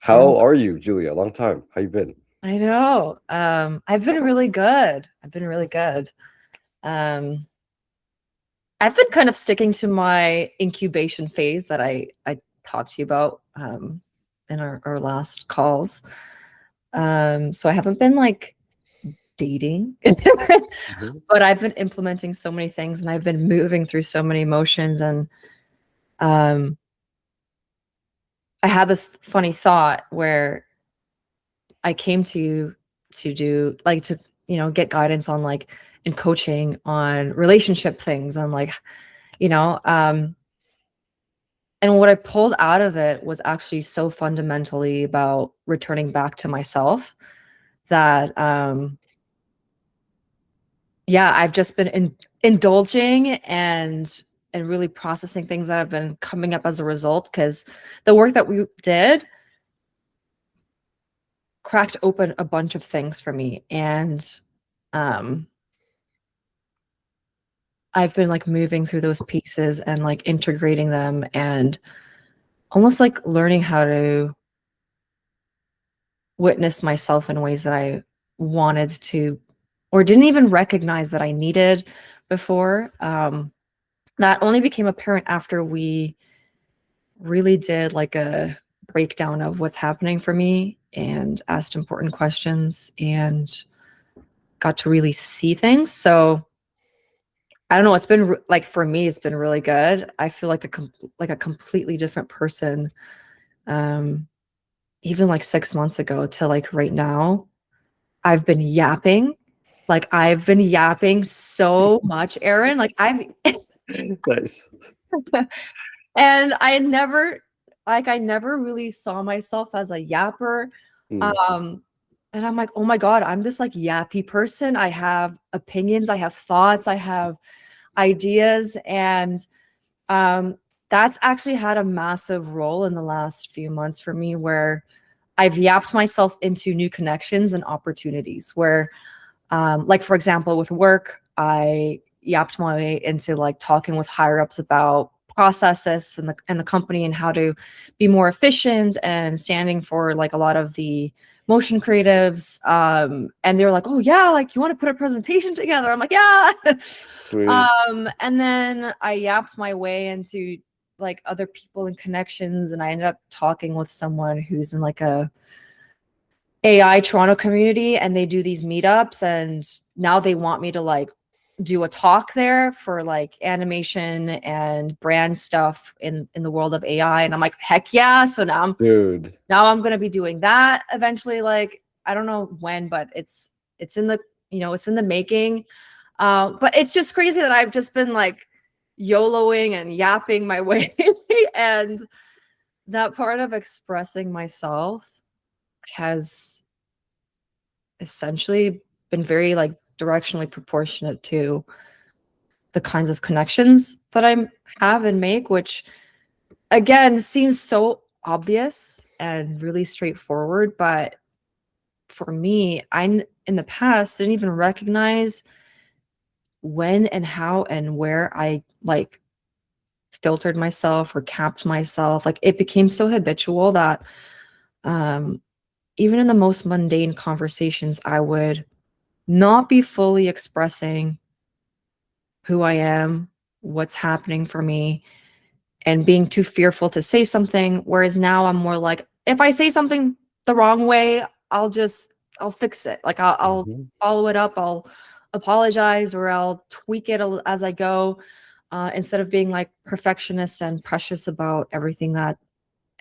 Yeah, How are you, Julia? Long time. How you been? I know. I've been really good. I've been really good. Um, I've been kind of sticking to my incubation phase that I talked to you about in our last calls. So I haven't been like dating, Mhm. but I've been implementing so many things and I've been moving through so many emotions and um I had this funny thought where I came to you to do like to get guidance on like in coaching on relationship things on like you know and what I pulled out of it was actually so fundamentally about returning back to myself that yeah, I've just been indulging and really processing things that have been coming up as a result because the work that we did cracked open a bunch of things for me and um I've been like moving through those pieces and like integrating them and almost like learning how to witness myself in ways that I wanted to or didn't even recognize that I needed before. That only became apparent after we really did like a breakdown of what's happening for me and asked important questions and got to really see things. So I don't know. It's been like for me, it's been really good. I feel like like a completely different person, um, even like 6 months ago to like right now. I've been yapping, like I've been yapping so much, Aaron. Like I've, Nice. and I never really saw myself as a yapper. Mm. Um, and I'm like, oh my god, I'm this like yappy person. I have opinions, I have thoughts, I have ideas, and Um, that's actually had a massive role in the last few months for me where I've yapped myself into new connections and opportunities where like for example with work, I yapped my way into like talking with higher ups about processes and the company and how to be more efficient and standing for like a lot of the motion creatives and they're like, oh yeah, like you want to put a presentation together. I'm like, yeah. Sweet. And then I yapped my way into like other people and connections and I ended up talking with someone who's in like a AI Toronto community and they do these meetups and now they want me to like do a talk there for like animation and brand stuff in the world of AI and I'm like heck yeah, so Dude. now I'm going to be doing that eventually, like I don't know when, but it's in the it's in the making. But it's just crazy that I've just been like YOLOing and yapping my way and that part of expressing myself has essentially been very like directionally proportionate to the kinds of connections that I have and make, which again seems so obvious and really straightforward. But for me, in the past didn't even recognize when and how and where I like filtered myself or capped myself. Like it became so habitual that um, even in the most mundane conversations, I would not be fully expressing who I am, what's happening for me, and being too fearful to say something. Whereas now I'm more like, if I say something the wrong way, I'll fix it. Like I'll Mhm. follow it up. I'll apologize or I'll tweak it as I go, instead of being like perfectionist and precious about everything that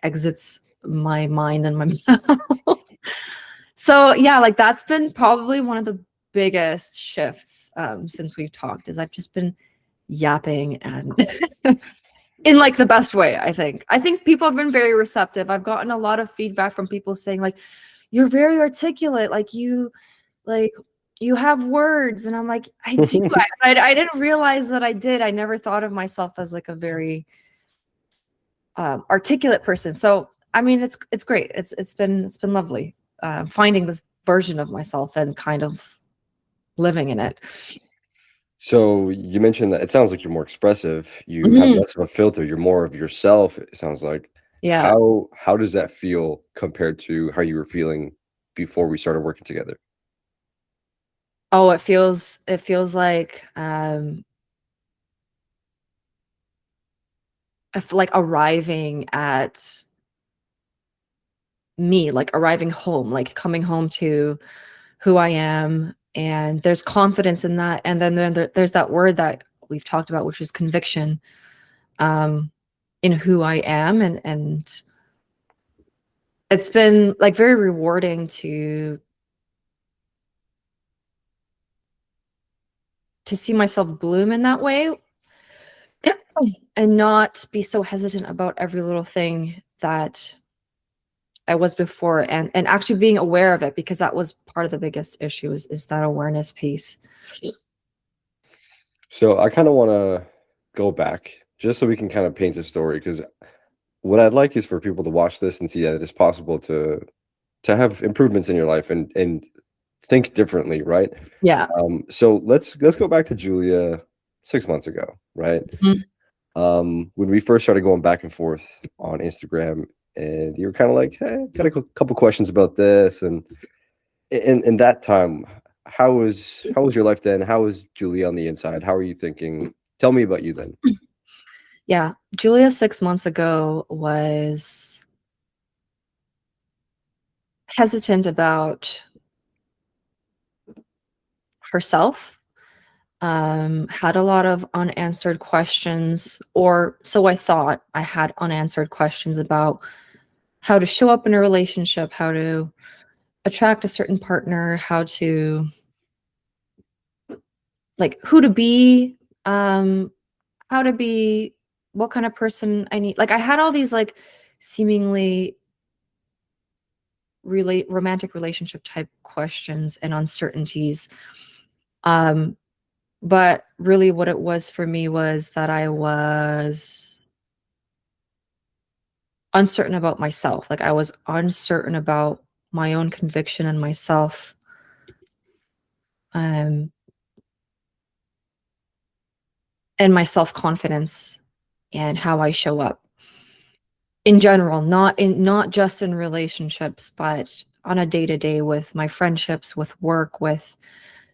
exits my mind and my mouth. So yeah, like that's been probably one of the biggest shifts since we've talked is I've just been yapping and in like the best way. I think people have been very receptive. I've gotten a lot of feedback from people saying like you're very articulate, like you have words, and I'm like I do. I didn't realize that I did. I never thought of myself as like a very articulate person. So I mean, it's great. It's been lovely finding this version of myself and kind of living in it. So you mentioned that it sounds like you're more expressive. You have Mhm. less of a filter. You're more of yourself, it sounds like. Yeah. How does that feel compared to how you were feeling before we started working together? Oh, it feels like like arriving at me, like arriving home, like coming home to who I am, and there's confidence in that, and then there's that word that we've talked about, which is conviction, um, in who I am, and it's been, like, very rewarding to see myself bloom in that way and not be so hesitant about every little thing that I was before, and actually being aware of it, because that was part of the biggest issue is that awareness piece. So I kind of want to go back just so we can kind of paint a story because what I'd like is for people to watch this and see that it is possible to have improvements in your life and think differently, right? Yeah. So let's go back to Julia 6 months ago, right? Mhm. When we first started going back and forth on Instagram, and you were kind of like, "Hey, got a couple questions about this," and in that time, how was your life then? How was Julia on the inside? How are you thinking? Tell me about you then. Yeah, Julia 6 months ago was hesitant about herself, had a lot of unanswered questions, or so I thought. I had unanswered questions about how to show up in a relationship, how to attract a certain partner, how to, like, who to be, um, how to be, what kind of person I need. Like, I had all these, like, seemingly romantic relationship type questions and uncertainties. Um, but really what it was for me was that I was uncertain about myself. Like, I was uncertain about my own conviction and myself, um, and my self-confidence and how I show up in general, not just in relationships, but on a day-to-day with my friendships, with work, with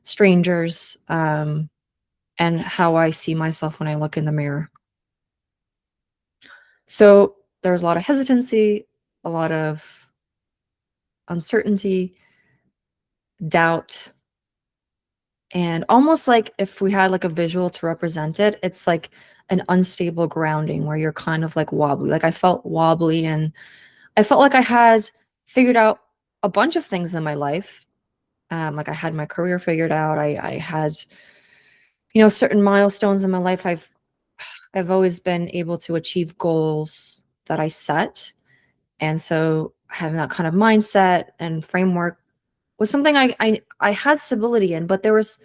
strangers, and how I see myself when I look in the mirror. So there's a lot of hesitancy, a lot of uncertainty, doubt, and almost like if we had like a visual to represent it, it's like an unstable grounding where you're kind of like wobbly. Like, I felt wobbly, and I felt like I had figured out a bunch of things in my life. Like, I had my career figured out. I had, certain milestones in my life. I've always been able to achieve goals that I set. And so having that kind of mindset and framework was something I had stability in, but there was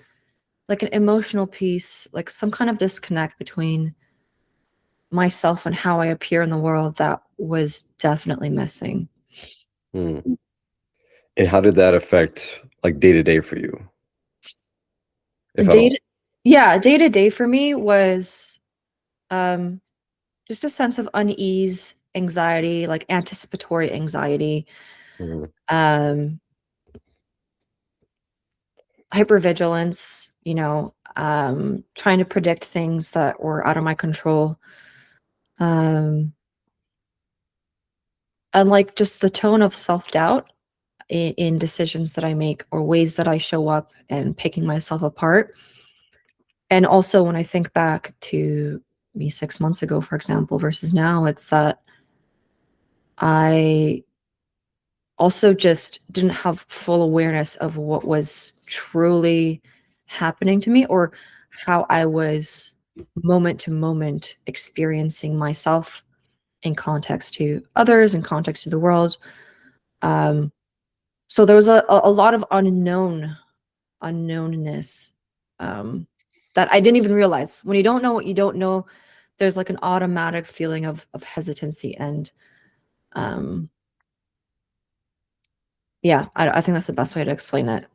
like an emotional piece, like some kind of disconnect between myself and how I appear in the world that was definitely missing. Hmm. And how did that affect like day to day for you, if at Day all? to, yeah, day to day for me was um just a sense of unease, anxiety, like anticipatory anxiety, Mhm. um hypervigilance, trying to predict things that were out of my control. Um, and like just the tone of self-doubt in decisions that I make or ways that I show up and picking myself apart. And also when I think back to me 6 months ago, for example, versus now, it's that I also just didn't have full awareness of what was truly happening to me, or how I was moment to moment experiencing myself in context to others, in context to the world. Um, so there was a lot of unknownness, um, that I didn't even realize. When you don't know what you don't know, there's like an automatic feeling of hesitancy, and um, yeah, I think that's the best way to explain it.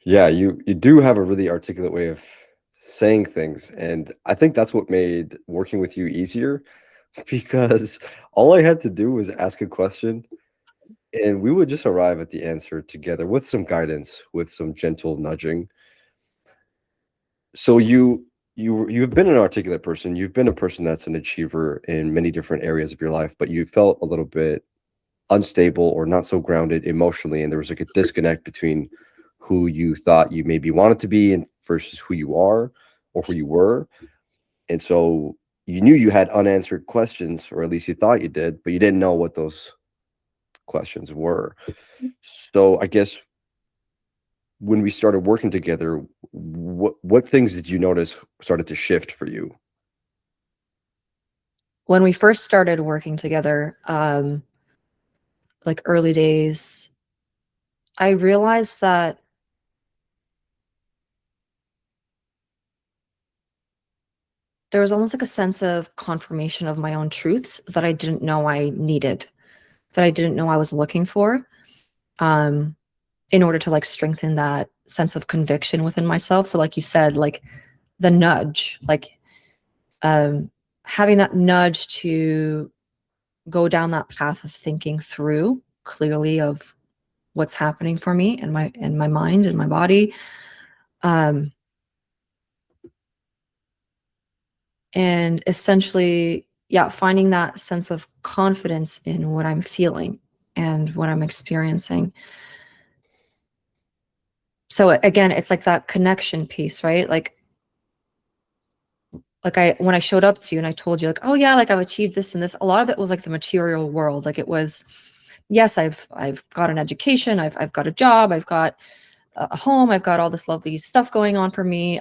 Yeah, you do have a really articulate way of saying things, and I think that's what made working with you easier because all I had to do was ask a question, and we would just arrive at the answer together with some guidance, with some gentle nudging. So you've been an articulate person. You've been a person that's an achiever in many different areas of your life, but you felt a little bit unstable or not so grounded emotionally, and there was like a disconnect between who you thought you maybe wanted to be and versus who you are or who you were. And so you knew you had unanswered questions, or at least you thought you did, but you didn't know what those questions were. So I guess when we started working together, what things did you notice started to shift for you? When we first started working together, like early days, I realized that there was almost like a sense of confirmation of my own truths that I didn't know I needed, that I didn't know I was looking for, um, in order to like strengthen that sense of conviction within myself. So, like you said, like the nudge, like um, having that nudge to go down that path of thinking through clearly of what's happening for me in my mind and my body. Um, and essentially, yeah, finding that sense of confidence in what I'm feeling and what I'm experiencing. So again, it's like that connection piece, right? Like I when I showed up to you and I told you like, oh yeah, like I've achieved this and this, a lot of it was like the material world. Like it was, yes, I've got an education, I've got a job, I've got a home, I've got all this lovely stuff going on for me.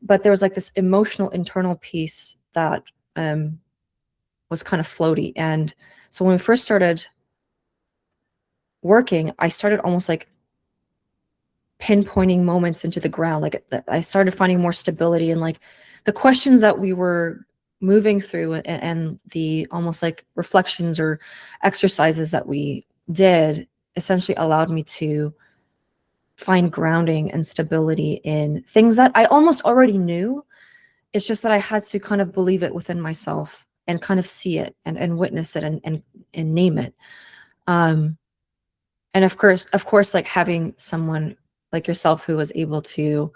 But there was like this emotional internal piece that was kind of floaty. And so when we first started working, I started almost like pinpointing moments into the ground. Like I started finding more stability and like the questions that we were moving through and the almost like reflections or exercises that we did essentially allowed me to find grounding and stability in things that I almost already knew. It's just that I had to kind of believe it within myself and kind of see it and witness it and name it. Um, and of course, like having someone like yourself who was able to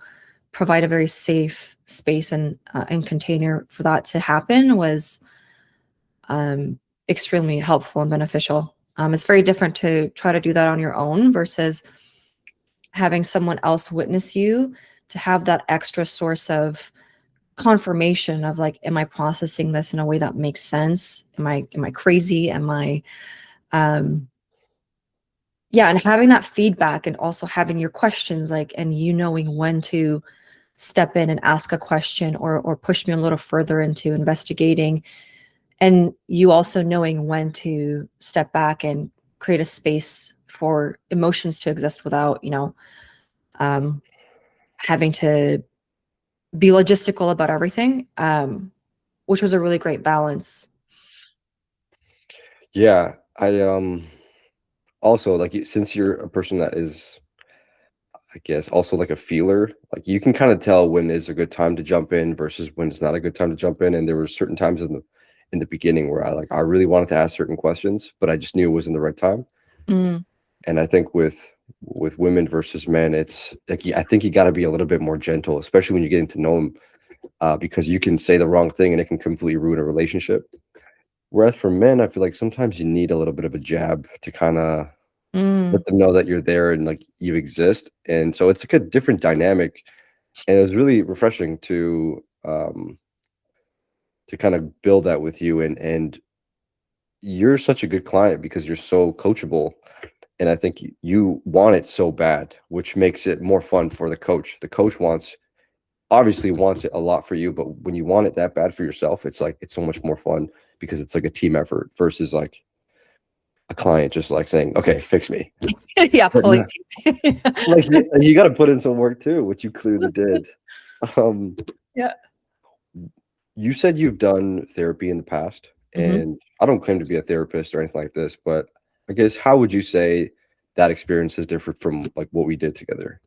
provide a very safe space and container for that to happen was um, extremely helpful and beneficial. It's very different to try to do that on your own versus having someone else witness you to have that extra source of confirmation of like, am I processing this in a way that makes sense? Am I crazy? Am I um yeah, and having that feedback and also having your questions like and you knowing when to step in and ask a question or push me a little further into investigating and you also knowing when to step back and create a space for emotions to exist without, um having to be logistical about everything, which was a really great balance. Yeah, I also like since you're a person that is, I guess, also like a feeler, like you can kind of tell when is a good time to jump in versus when it's not a good time to jump in. And there were certain times in the beginning where I really wanted to ask certain questions, but I just knew it wasn't the right time. Mm, And I think with women versus men, it's like I think you got to be a little bit more gentle, especially when you're getting to know them, because you can say the wrong thing and it can completely ruin a relationship. Whereas for men, I feel like sometimes you need a little bit of a jab to kind of mm. let them know that you're there and like you exist. And so it's like a different dynamic. And it was really refreshing to kind of build that with you. And you're such a good client because you're so coachable. And I think you want it so bad, which makes it more fun for the coach. The coach obviously wants it a lot for you, but when you want it that bad for yourself, it's like it's so much more fun because it's like a team effort versus like a client just like saying, "Okay, fix me." Yeah, But pulling no, teeth. like you got to put in some work too, which you clearly did. Um, Yeah. you said you've done therapy in the past, Mhm. and I don't claim to be a therapist or anything like this, but I guess how would you say that experience is different from like what we did together?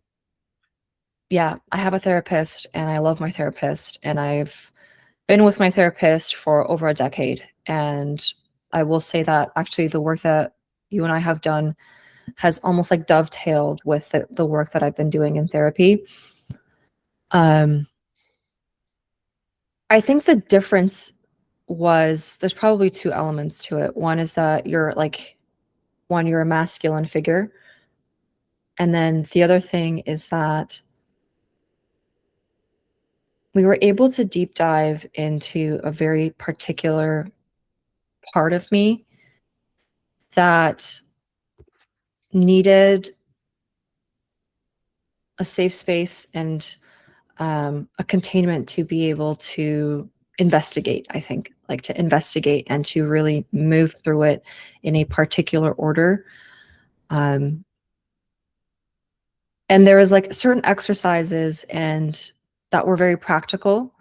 Yeah, I have a therapist and I love my therapist and I've been with my therapist for over a decade. And I will say that actually the work that you and I have done has almost like dovetailed with the work that I've been doing in therapy. I think the difference was there's probably two elements to it. One is that you're a masculine figure. And then the other thing is that we were able to deep dive into a very particular part of me that needed a safe space and a containment to be able to investigate, I think, like to investigate and to really move through it in a particular order. And there was like certain exercises and that were very practical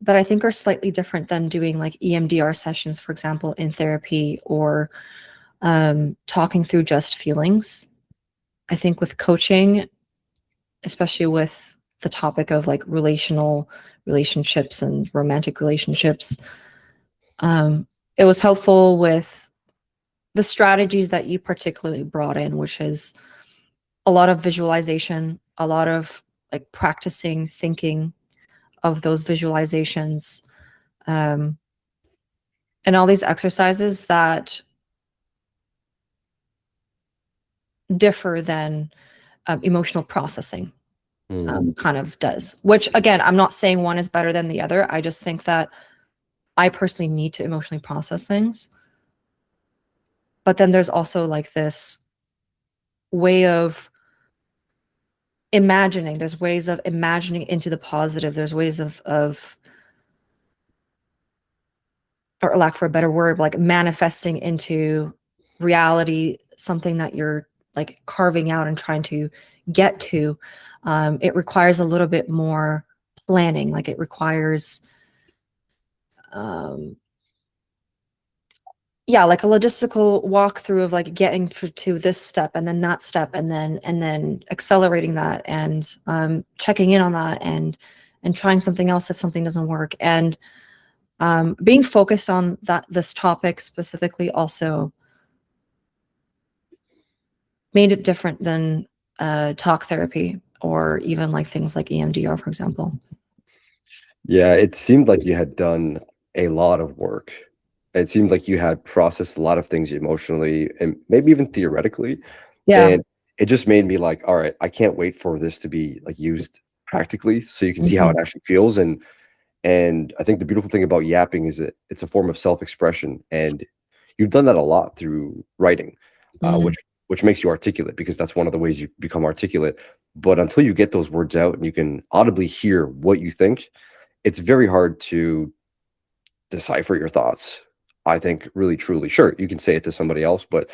that I think are slightly different than doing like EMDR sessions, for example, in therapy or talking through just feelings. I think with coaching, especially with the topic of like relationships and romantic relationships, it was helpful with the strategies that you particularly brought in, which is a lot of visualization, a lot of like practicing thinking of those visualizations, and all these exercises that differ than emotional processing kind of does. Which again, I'm not saying one is better than the other. I just think that I personally need to emotionally process things. But then there's also like this way of imagining. There's ways of imagining into the positive. There's ways of or lack for a better word, like manifesting into reality something that you're like carving out and trying to get to. It requires a little bit more planning. Like it requires, yeah, like a logistical walkthrough of like getting to this step and then that step and then accelerating that and checking in on that and trying something else if something doesn't work. And being focused on this topic specifically also made it different than talk therapy or even like things like EMDR, for example. Yeah, it seemed like you had done a lot of work. It seemed like you had processed a lot of things emotionally and maybe even theoretically. Yeah. And it just made me like, all right, I can't wait for this to be like used practically so you can see how it actually feels. And I think the beautiful thing about yapping is that it's a form of self-expression, and you've done that a lot through writing, Mhm. which makes you articulate because that's one of the ways you become articulate. But until you get those words out and you can audibly hear what you think, it's very hard to decipher your thoughts. I think really truly. Sure, you can say it to somebody else, but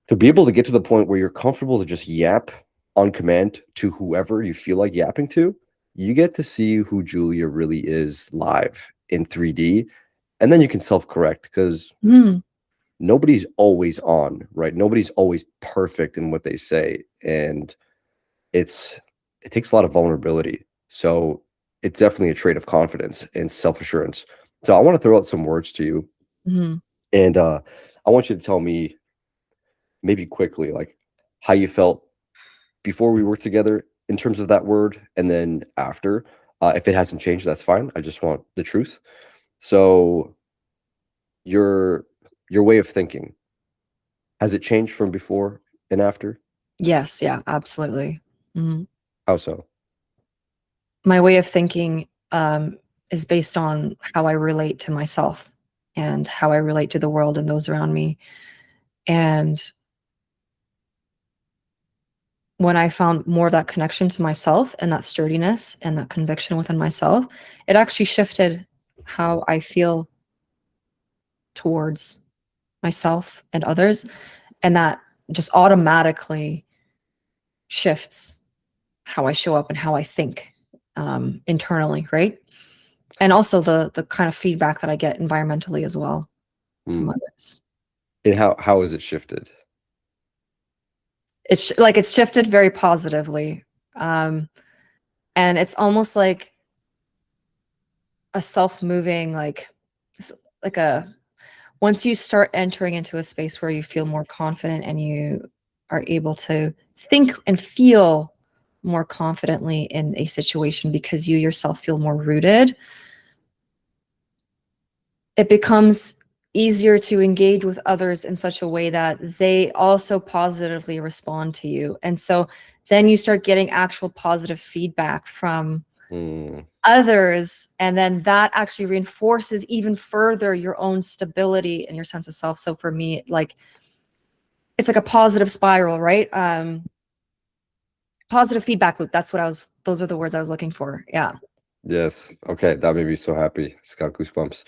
to be able to get to the point where you're comfortable to just yap on command to whoever you feel like yapping to, you get to see who Julia really is live in 3D. And then you can self-correct because Mm. nobody's always on, right? Nobody's always perfect in what they say. And it takes a lot of vulnerability. So it's definitely a trait of confidence and self-assurance. So I want to throw out some words to you. Mhm. And I want you to tell me maybe quickly, like how you felt before we worked together in terms of that word, and then after. If it hasn't changed, that's fine. I just want the truth. So your your way of thinking, has it changed from before and after? Yes, yeah, absolutely. Mhm. How so? My way of thinking is based on how I relate to myself and how I relate to the world and those around me. And when I found more of that connection to myself and that sturdiness and that conviction within myself, it actually shifted how I feel towards myself and others. And that just automatically shifts how I show up and how I think internally, right? And also the kind of feedback that I get environmentally as well from Hmm. others. And how has it shifted? It's shifted very positively. And it's almost like a self-moving, like like a once you start entering into a space where you feel more confident and you are able to think and feel more confidently in a situation because you yourself feel more rooted, it becomes easier to engage with others in such a way that they also positively respond to you. And so then you start getting actual positive feedback from Mm, others, and then that actually reinforces even further your own stability and your sense of self. So for me, like it's like a positive spiral, right? Positive feedback loop. That's what those are the words I was looking for. Yeah. yes. Okay, that made me so happy. Just got goosebumps.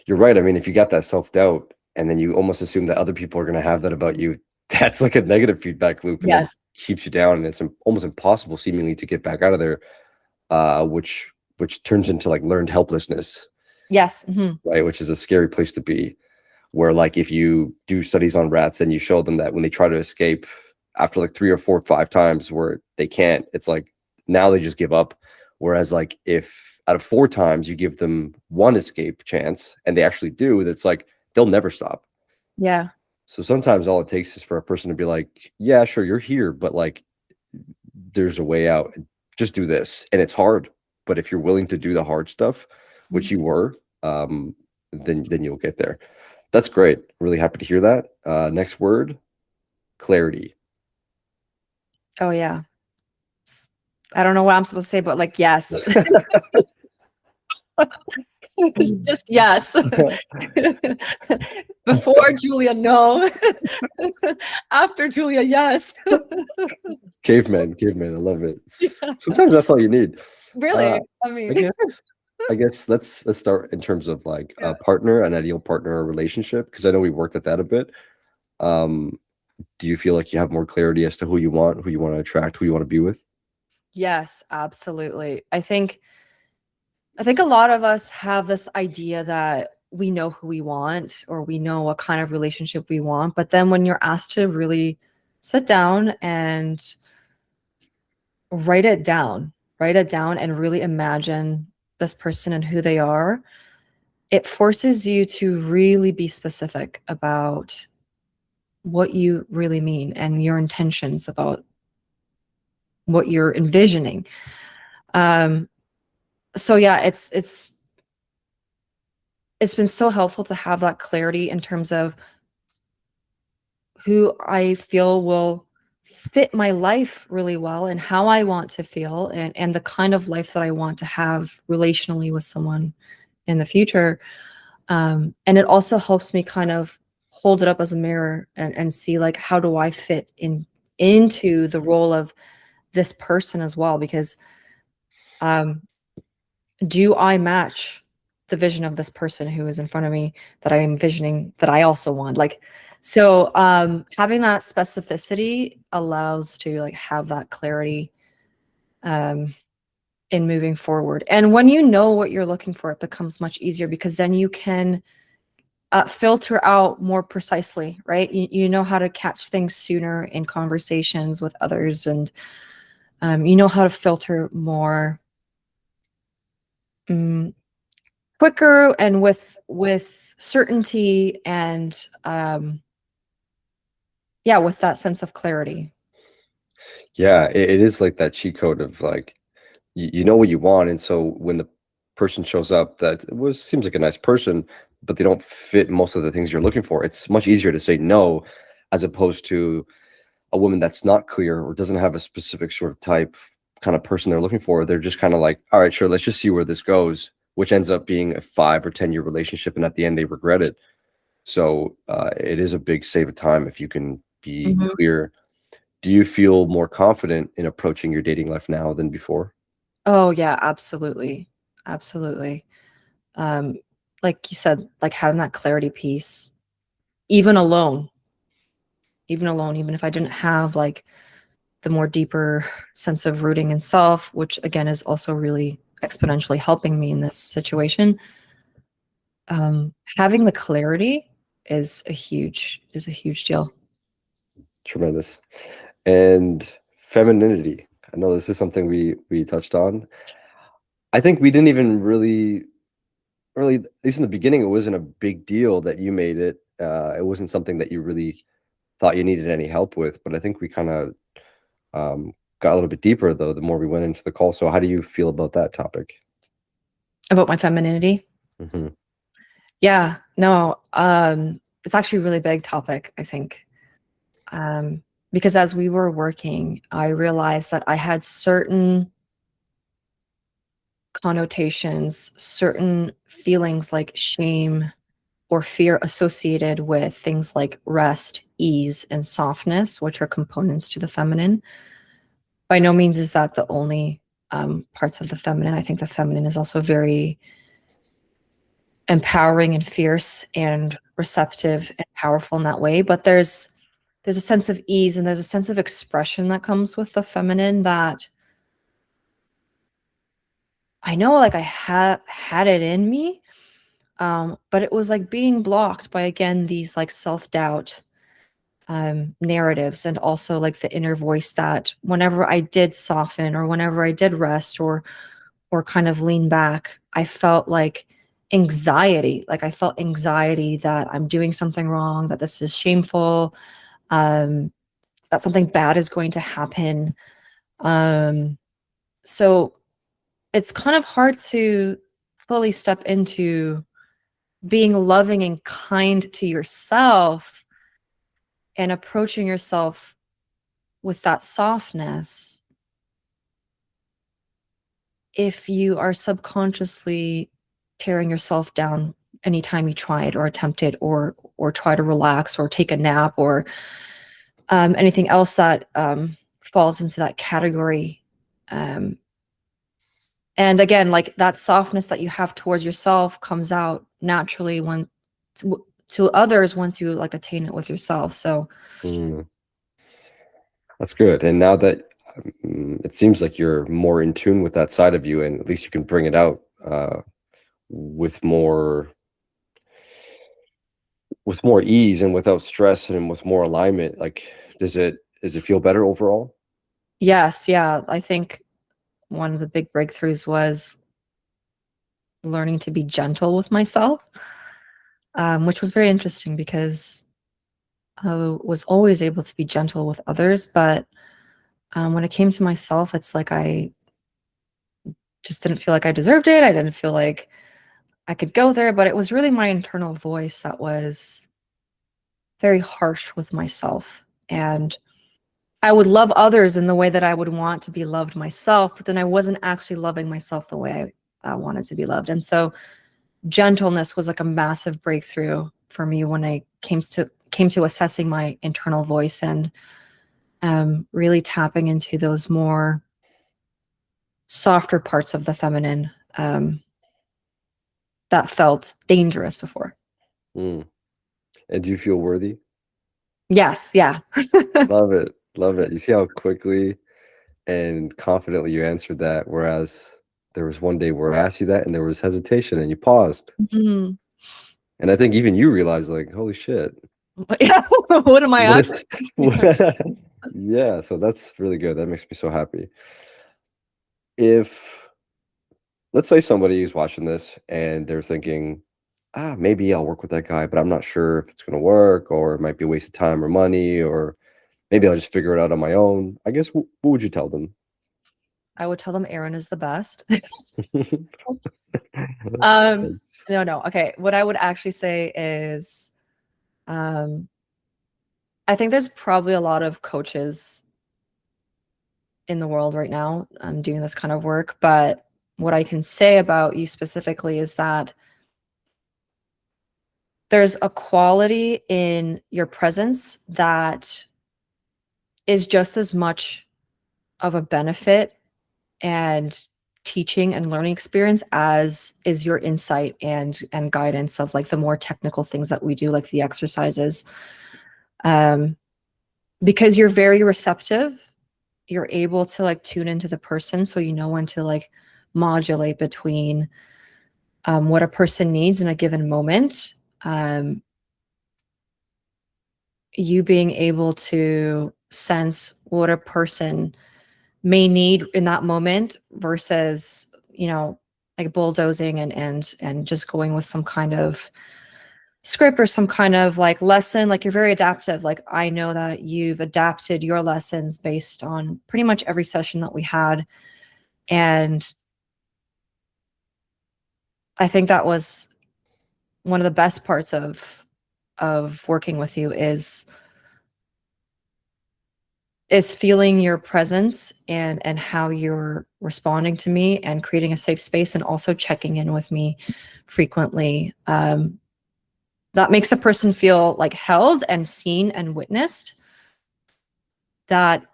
You're right. I mean, if you got that self-doubt and then you almost assume that other people are going to have that about you, that's like a negative feedback loop and then Yes. keeps you down, and it's almost impossible seemingly to get back out of there, which turns into like learned helplessness, Yes. Mhm. right? Which is a scary place to be. Where like if you do studies on rats and you show them that when they try to escape after like 3 or 4 or 5 times where they can't, it's like now they just give up. Whereas like if out of 4 times you give them one escape chance and they actually do, that's like they'll never stop. Yeah. So sometimes all it takes is for a person to be like, yeah, sure, you're here, but like there's a way out. Just do this. And it's hard. But if you're willing to do the hard stuff, which you were, then you'll get there. That's great. Really happy to hear that. Next word, clarity. Oh yeah. I don't know what I'm supposed to say, but like yes. Just yes. Before Julia, no. After Julia, yes. Caveman. I love it. Yeah. Sometimes that's all you need. Really? Uh, I I mean, guess. I guess let's start in terms of like yeah. a partner, an ideal partner or relationship, because I know we worked at that a bit. Um, do you feel like you have more clarity as to who you want to attract, who you want to be with? Yes, absolutely. I think a lot of us have this idea that we know who we want or we know what kind of relationship we want, but then when you're asked to really sit down and write it down, write it down and really imagine this person and who they are, it forces you to really be specific about what you really mean and your intentions about what you're envisioning. Um, so yeah, it's been so helpful to have that clarity in terms of who I feel will fit my life really well and how I want to feel and the kind of life that I want to have relationally with someone in the future. And it also helps me kind of hold it up as a mirror and see like how do I fit into the role of this person as well, because um do I match the vision of this person who is in front of me that I'm envisioning that I also want? Like, so having that specificity allows to like have that clarity um in moving forward. And when you know what you're looking for, it becomes much easier because then you can filter out more precisely, right? You know how to catch things sooner in conversations with others, and you know how to filter more mm, quicker and with certainty and yeah, with that sense of clarity. Yeah, it is like that cheat code of like you know what you want, and so when the person shows up that was seems like a nice person, but they don't fit most of the things you're looking for, it's much easier to say no as opposed to a woman that's not clear or doesn't have a specific sort of type kind of person they're looking for. They're just kind of like, all right, sure, let's just see where this goes, which ends up being a 5 or 10 year relationship, and at the end they regret it. So it is a big save of time if you can be Mhm. clear. Do you feel more confident in approaching your dating life now than before? Oh yeah, absolutely. Absolutely. Um, like you said, like having that clarity piece, even alone, even if I didn't have like the more deeper sense of rooting in self, which again is also really exponentially helping me in this situation. Having the clarity is a huge deal. Tremendous. And femininity. I know this is something we touched on. I think we didn't even really really, at least in the beginning, it wasn't a big deal that you made it. It wasn't something that you really thought you needed any help with. But I think we kind of got a little bit deeper though the more we went into the call. So how do you feel about that topic? About my femininity. Hmm. Yeah, no, it's actually a really big topic, I think. Because as we were working, I realized that I had certain connotations, certain feelings like shame or fear associated with things like rest, ease, and softness, which are components to the feminine. By no means is that the only parts of the feminine. I think the feminine is also very empowering and fierce and receptive and powerful in that way. But there's a sense of ease and there's a sense of expression that comes with the feminine that I know like I had it in me. But it was like being blocked by again these like self-doubt narratives, and also like the inner voice that whenever I did soften or whenever I did rest or kind of lean back, I felt like anxiety. Like I felt anxiety that I'm doing something wrong, that this is shameful, um, that something bad is going to happen. Um, so it's kind of hard to fully step into being loving and kind to yourself and approaching yourself with that softness if you are subconsciously tearing yourself down anytime you try it or attempt it or try to relax or take a nap or anything else that falls into that category. um, and again, like that softness that you have towards yourself comes out naturally when to others once you like attain it with yourself. So Mm, that's good. And now that it seems like you're more in tune with that side of you, and at least you can bring it out with more ease and without stress and with more alignment. Like, does it feel better overall? yes, yeah, I think one of the big breakthroughs was learning to be gentle with myself, which was very interesting because I was always able to be gentle with others. But when it came to myself, it's like I just didn't feel like I deserved it. I didn't feel like I could go there. But it was really my internal voice that was very harsh with myself. And I would love others in the way that I would want to be loved myself. But then I wasn't actually loving myself the way I wanted to be loved. And so gentleness was like a massive breakthrough for me when I came to assessing my internal voice and really tapping into those more softer parts of the feminine that felt dangerous before. Mm. And do you feel worthy? Yes, yeah. Love it. Love it. You see how quickly and confidently you answered that. Whereas there was one day where I asked you that and there was hesitation and you paused. Mhm. And I think even you realized, like, holy shit, Yeah. What am I what asking? is, yeah. So that's really good. That makes me so happy. If, let's say somebody is watching this and they're thinking, maybe I'll work with that guy, but I'm not sure if it's going to work, or it might be a waste of time or money, or maybe I'll just figure it out on my own. I guess, what would you tell them? I would tell them Aaron is the best. um, Thanks. no. Okay. What I would actually say is um, I think there's probably a lot of coaches in the world right now doing this kind of work. But what I can say about you specifically is that there's a quality in your presence that is just as much of a benefit and teaching and learning experience as is your insight and guidance of like the more technical things that we do, like the exercises. um because you're very receptive, you're able to like tune into the person, so you know when to like modulate between what a person needs in a given moment. um you being able to sense what a person may need in that moment versus, you know, like bulldozing and just going with some kind of script or some kind of like lesson. Like you're very adaptive. Like I know that you've adapted your lessons based on pretty much every session that we had. And I think that was one of the best parts of working with you is feeling your presence and how you're responding to me and creating a safe space and also checking in with me frequently. That makes a person feel like held and seen and witnessed, that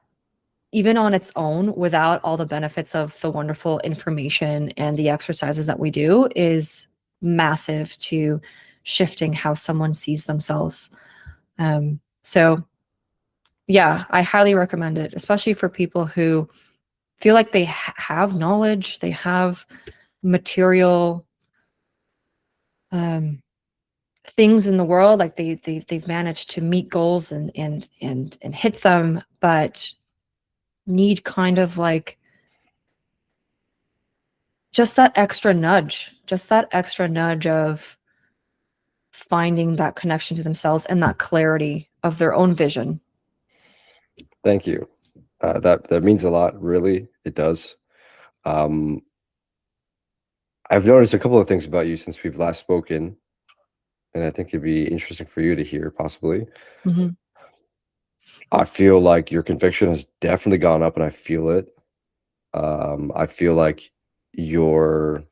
even on its own, without all the benefits of the wonderful information and the exercises that we do, is massive to shifting how someone sees themselves. So yeah, I highly recommend it, especially for people who feel like they have knowledge, they have material things in the world, like they've managed to meet goals and hit them, but need kind of like just that extra nudge of finding that connection to themselves and that clarity of their own vision. Thank you. That means a lot, really. It does. I've noticed a couple of things about you since we've last spoken, and I think it'd be interesting for you to hear, possibly. Mm-hmm. I feel like your conviction has definitely gone up, and I feel it. I feel like you're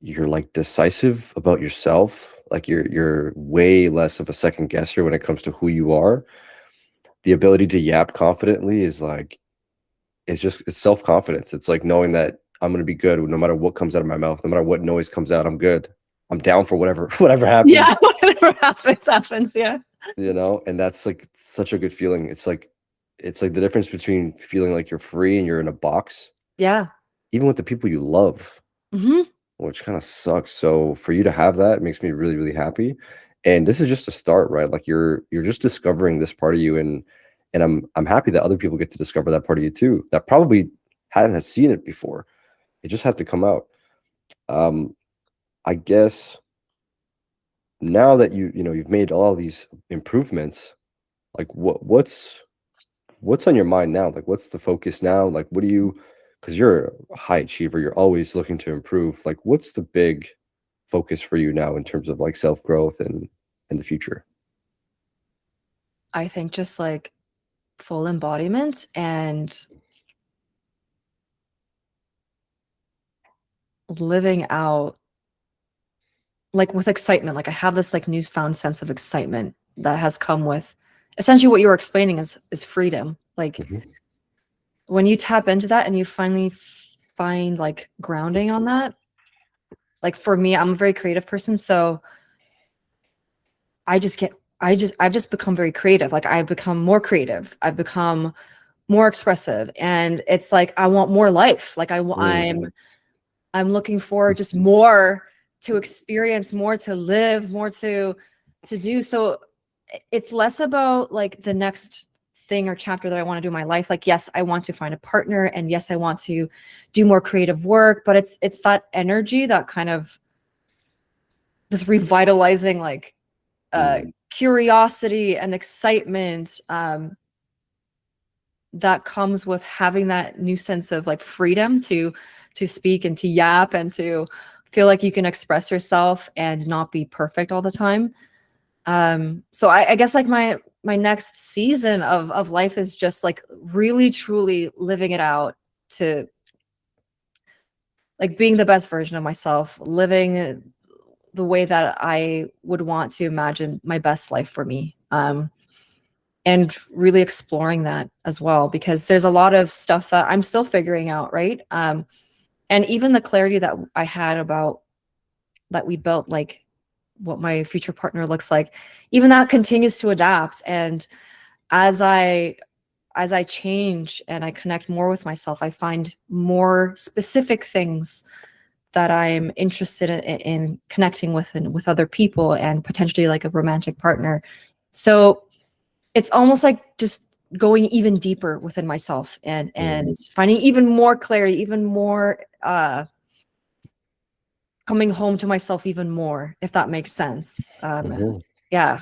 like decisive about yourself. Like you're way less of a second guesser when it comes to who you are. The ability to yap confidently is like, it's self-confidence. It's like knowing that I'm gonna be good no matter what comes out of my mouth, no matter what noise comes out, I'm good. I'm down for whatever happens. Yeah, whatever happens. Yeah. And that's like such a good feeling. It's like the difference between feeling like you're free and you're in a box, Yeah. even with the people you love, Mm-hmm. which kind of sucks. So for you to have that makes me really, really happy. And this is just a start, right? Like you're just discovering this part of you, and I'm happy that other people get to discover that part of you too, that probably hadn't seen it before. It just had to come out. I guess now that you've made all these improvements, like what's on your mind now? Like what's the focus now? Like what do you, because you're a high achiever, you're always looking to improve. Like what's the big focus for you now in terms of like self-growth and in the future? I think just like full embodiment and living out like with excitement. Like I have this like newfound sense of excitement that has come with essentially what you were explaining is freedom. Like Mhm. when you tap into that and you finally find like grounding on that, like for me, I'm a very creative person, so I've just become very creative. Like I've become more creative, I've become more expressive, and it's like I want more life. Like I'm looking for just more to experience, more to live, more to do. So it's less about like the next thing or chapter that I want to do in my life. Like, yes, I want to find a partner, and yes, I want to do more creative work, but it's that energy, that kind of this revitalizing like curiosity and excitement that comes with having that new sense of like freedom to speak and to yap and to feel like you can express yourself and not be perfect all the time. So I guess like my next season of life is just like really truly living it out, to like being the best version of myself, living the way that I would want to imagine my best life for me. And really exploring that as well, because there's a lot of stuff that I'm still figuring out, right? And even the clarity that I had about that we built, like what my future partner looks like, even that continues to adapt. And as I change and I connect more with myself, I find more specific things that I'm interested in connecting with, and with other people, and potentially like a romantic partner. So it's almost like just going even deeper within myself and finding even more clarity, even more coming home to myself even more, if that makes sense. Mhm. Yeah.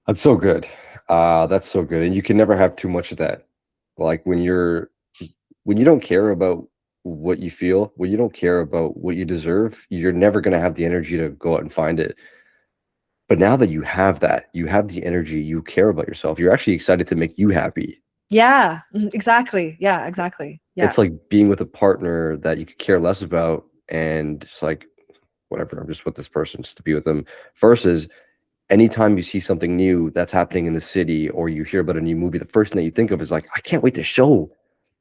That's so good. That's so good, and you can never have too much of that. Like when you don't care about what you feel, when you don't care about what you deserve, you're never gonna have the energy to go out and find it. But now that you have that, you have the energy, you care about yourself. You're actually excited to make you happy. Yeah. Exactly. Yeah. Exactly. Yeah. It's like being with a partner that you could care less about, and it's like, whatever, I'm just with this person just to be with them. Versus anytime you see something new that's happening in the city or you hear about a new movie, the first thing that you think of is like, I can't wait to show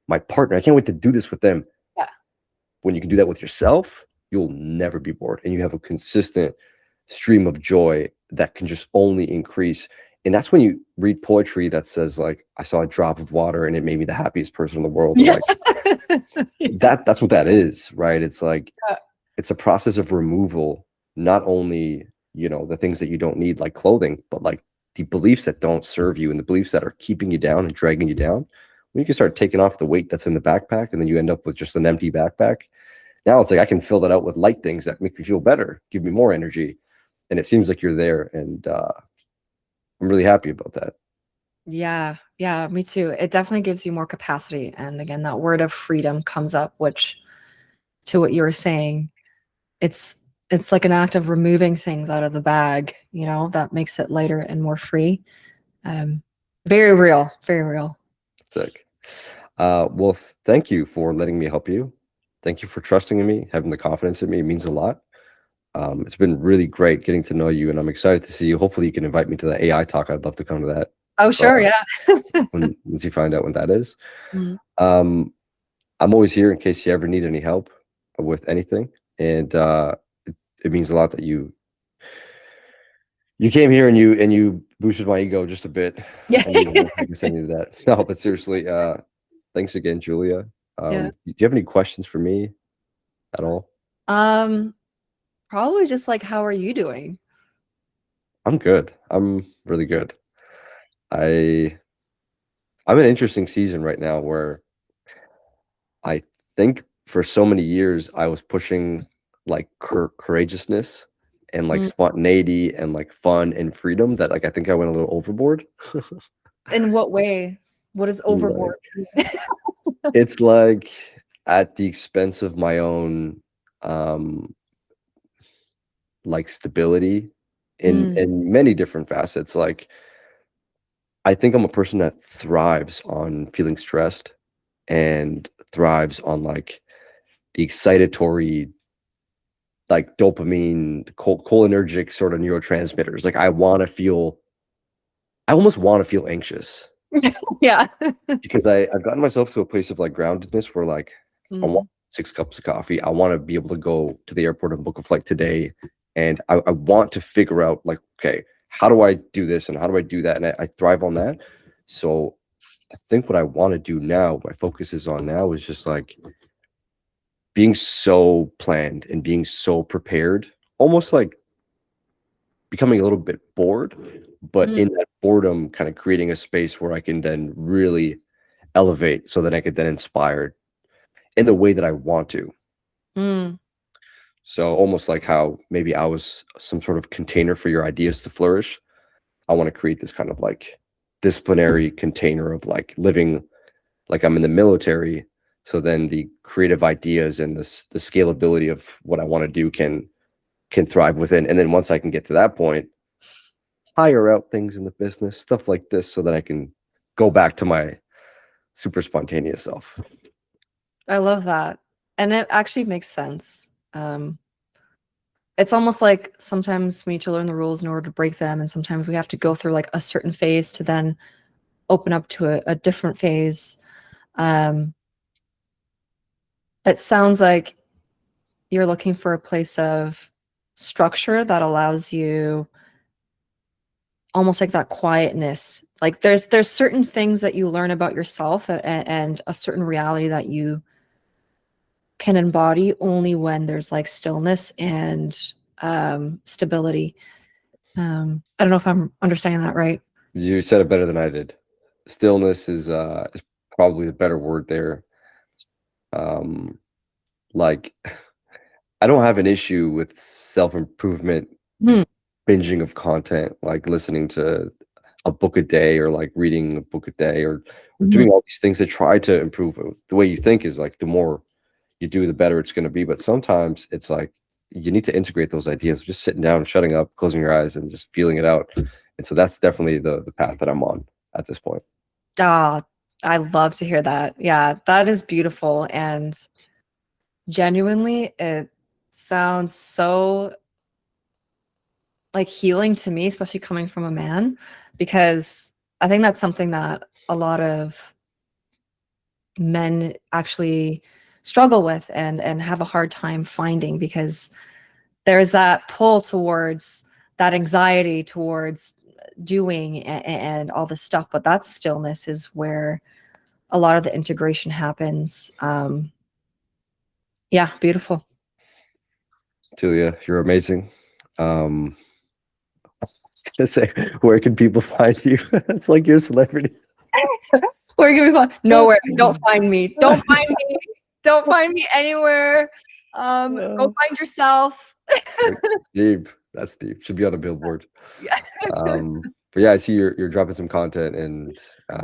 my partner. I can't wait to do this with them. Yeah. When you can do that with yourself, you'll never be bored. And you have a consistent stream of joy that can just only increase. And that's when you read poetry that says, like, I saw a drop of water and it made me the happiest person in the world. And Yeah. like that's what that is, right? It's like Yeah. it's a process of removal, not only, the things that you don't need, like clothing, but like the beliefs that don't serve you and the beliefs that are keeping you down and dragging you down. When you can start taking off the weight that's in the backpack and then you end up with just an empty backpack. Now it's like I can fill that out with light things that make me feel better, give me more energy. And it seems like you're there. And I'm really happy about that. Yeah, yeah, me too. It definitely gives you more capacity. And again, that word of freedom comes up, which to what you were saying, it's it's like an act of removing things out of the bag, that makes it lighter and more free. Um, very real, very real. Sick. Well, thank you for letting me help you. Thank you for trusting in me, having the confidence in me. It means a lot. It's been really great getting to know you, and I'm excited to see you. Hopefully, you can invite me to the AI talk. I'd love to come to that Oh, sure, yeah. once you find out when that is. Mm. Um, I'm always here in case you ever need any help with anything, and it means a lot that you came here and you boosted my ego just a bit. Yeah. I guess I needed that. No, but seriously, thanks again, Julia. Yeah. Do you have any questions for me at all? Um, Probably just like, how are you doing? I'm good. I'm really good. I I'm in an interesting season right now where I think for so many years I was pushing like courageousness and like Mm. spontaneity and like fun and freedom that like I think I went a little overboard. In what way? What is Like overboard? it's like at the expense of my own um like stability Mm, in many different facets. Like I think I'm a person that thrives on feeling stressed and thrives on like the excitatory, like dopamine, cholinergic sort of neurotransmitters. Like I almost want to feel anxious yeah. because I've gotten myself to a place of like groundedness where like I want Mm, 6 cups of coffee. I want to be able to go to the airport and book a flight today. And I want to figure out like, okay, how do I do this and how do I do that? And I thrive on that. So I think what I want to do now, my focus is on now is just like being so planned and being so prepared, almost like becoming a little bit bored, but mm, in that boredom, kind of creating a space where I can then really elevate so that I could then inspire in the way that I want to. mm. So almost like how maybe I was some sort of container for your ideas to flourish. I want to create this kind of like disciplinary container of like living like I'm in the military. So then the creative ideas and the scalability of what I want to do can thrive within. And then once I can get to that point, hire out things in the business, stuff like this, so that I can go back to my super spontaneous self. I love that. And it actually makes sense. It's almost like sometimes we need to learn the rules in order to break them, and sometimes we have to go through like a certain phase to then open up to a different phase. Um, it sounds like you're looking for a place of structure that allows you almost like that quietness. Like there's certain things that you learn about yourself and a certain reality that you can embody only when there's like stillness and stability. I don't know if I'm understanding that right. You said it better than I did. Stillness is probably the better word there. Um, like I don't have an issue with self-improvement Hmm. binging of content, like listening to a book a day or like reading a book a day or Mhm. doing all these things to try to improve. The way you think is like the more you do, the better it's going to be. But sometimes it's like you need to integrate those ideas, just sitting down, shutting up, closing your eyes, and just feeling it out. And so that's definitely the path that I'm on at this point. Ah, I love to hear that. Yeah, that is beautiful. And genuinely, it sounds so like healing to me, especially coming from a man, because I think that's something that a lot of men actually struggle with and have a hard time finding, because there's that pull towards that anxiety towards doing and all this stuff, but that stillness is where a lot of the integration happens. Yeah, beautiful. Julia, you're amazing. I was gonna say, where can people find you? It's like you're a celebrity. Where are you gonna be found? Nowhere. Don't find me. Don't find me. Don't find me anywhere. Go find yourself. Deep. That's deep. Should be on a billboard. Yeah. But yeah, I see you're dropping some content and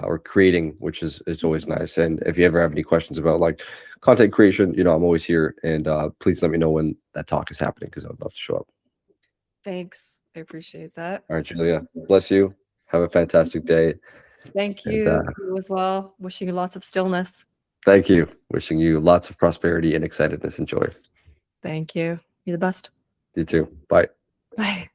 or creating, which is it's always nice. And if you ever have any questions about like content creation, you know, I'm always here. And please let me know when that talk is happening because I would love to show up. Thanks. I appreciate that. All right, Julia. Bless you. Have a fantastic day. Thank And you as well. Wishing you lots of stillness. thank you. Wishing you lots of prosperity and excitedness and joy. Thank you. You're the best. You too. Bye. Bye.